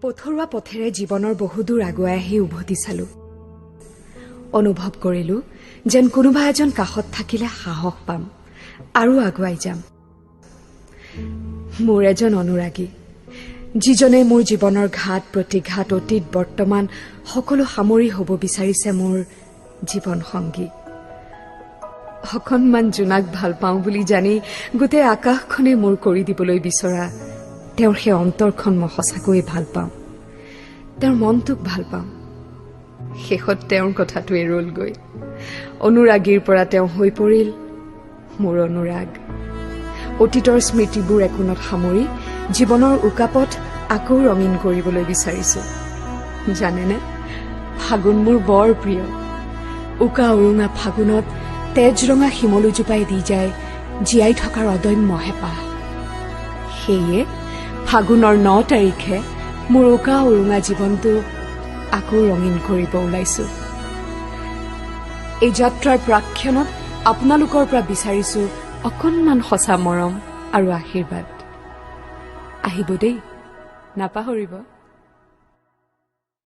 পথৰুৱা পথেৰে জীৱনৰ বহুদূৰ আগুৱাই আহি উভতি চালো। অনুভৱ কৰিলো যেন কোনোবা এজন কাষত থাকিলে সাহস পাম আৰু আগুৱাই যাম। মোৰ এজন অনুৰাগী, যিজনে মোৰ জীৱনৰ ঘাট প্ৰতিঘাত অতীত বৰ্তমান সকলো সামৰি হ'ব বিচাৰিছে মোৰ জীৱন সংগী। অকণমান জোনাক ভাল পাওঁ বুলি জানি গোটেই আকাশখনে মোৰ কৰি দিবলৈ বিচৰা তেওঁৰ সেই অন্তৰখন মই সঁচাকৈয়ে ভাল পাওঁ। তেওঁৰ মনটোক ভাল পাওঁ। শেষত তেওঁৰ কথাটোৱে ৰলগৈ। অনুৰাগীৰ পৰা তেওঁ হৈ পৰিল মোৰ অনুৰাগ। অতীতৰ স্মৃতিবোৰ একোণত সামৰি জীৱনৰ উকাপথ আকৌ ৰঙীন কৰিবলৈ বিচাৰিছো। জানেনে, ফাগুন মোৰ বৰ প্ৰিয়। উকা উৰুঙা ফাগুনত তেজৰঙা শিমলুজোপাই দি যায় জীয়াই থকাৰ অদম্য হেঁপাহ। সেয়ে ফাগুনৰ 9 তাৰিখে মোৰ উকা উৰুঙা জীৱনটো আকৌ ৰঙীন কৰিব ওলাইছো। এই যাত্ৰাৰ প্ৰাক্ষণত আপোনালোকৰ পৰা বিচাৰিছো অকণমান সঁচা মৰম আৰু আশীৰ্বাদ। আহিব দেই, নাপাহৰিব।